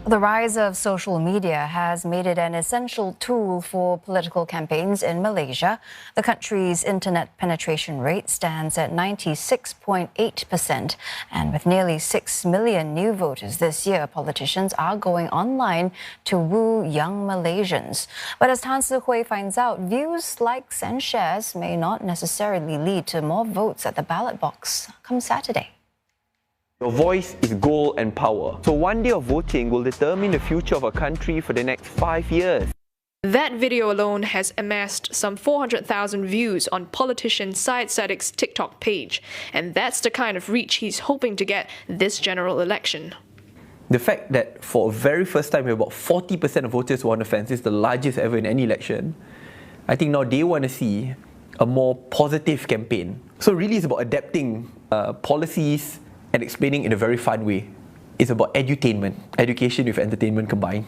The rise of social media has made it an essential tool for political campaigns in Malaysia. The country's internet penetration rate stands at 96.8%. And with nearly 6 million new voters this year, politicians are going online to woo young Malaysians. But as Tan Si-Hui finds out, views, likes and shares may not necessarily lead to more votes at the ballot box come Saturday. Your voice is gold and power. So one day of voting will determine the future of a country for the next 5 years. That video alone has amassed some 400,000 views on politician Syed Saddiq's TikTok page. And that's the kind of reach he's hoping to get this general election. The fact that for the very first time, about 40% of voters were on the fence is the largest ever in any election. I think now they want to see a more positive campaign. So really it's about adapting policies and explaining in a very fun way. It's about edutainment, education with entertainment combined.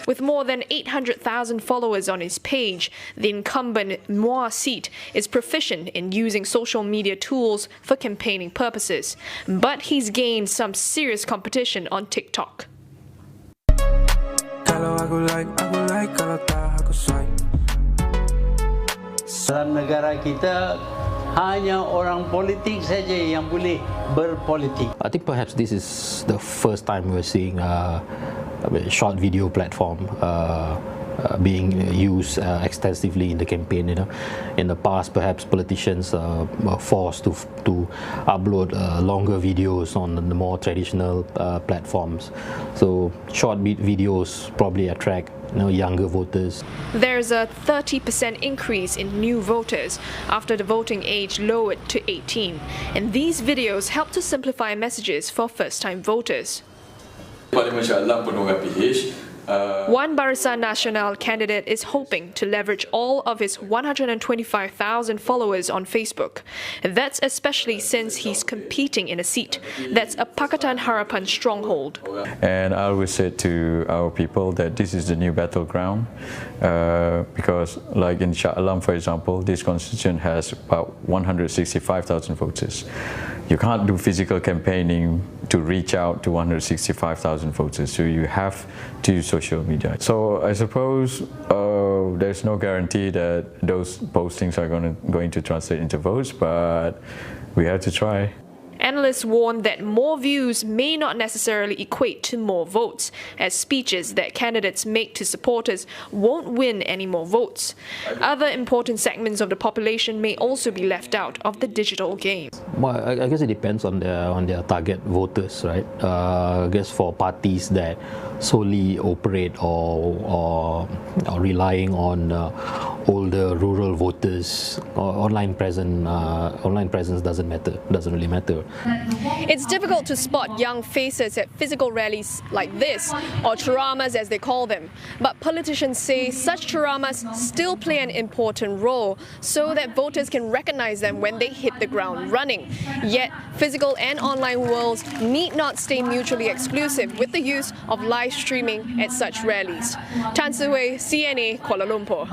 With more than 800,000 followers on his page, the incumbent Muar seat is proficient in using social media tools for campaigning purposes. But he's gained some serious competition on TikTok. Dalam negara kita hanya orang politik saja yang boleh berpolitik. I think perhaps this is the first time we're seeing a short video platform being used extensively in the campaign. In the past, perhaps politicians were forced to upload longer videos on the more traditional platforms. So short videos probably attract younger voters. There's a 30% increase in new voters after the voting age lowered to 18. And these videos help to simplify messages for first-time voters. One Barisan Nasional candidate is hoping to leverage all of his 125,000 followers on Facebook. That's especially since he's competing in a seat that's a Pakatan Harapan stronghold. And I always say to our people that this is the new battleground because like in Shah Alam, for example, this constitution has about 165,000 voters. You can't do physical campaigning to reach out to 165,000 voters, so you have to use social media. So I suppose there's no guarantee that those postings are going to translate into votes, but we have to try. Analysts warn that more views may not necessarily equate to more votes, as speeches that candidates make to supporters won't win any more votes. Other important segments of the population may also be left out of the digital game. Well, I guess it depends on their target voters, right? I guess for parties that solely operate or relying on older rural voters, online presence doesn't really matter. It's difficult to spot young faces at physical rallies like this, or charamas as they call them. But politicians say such charamas still play an important role so that voters can recognize them when they hit the ground running. Yet, physical and online worlds need not stay mutually exclusive with the use of live streaming at such rallies. Tan Si-Hui, CNA, Kuala Lumpur.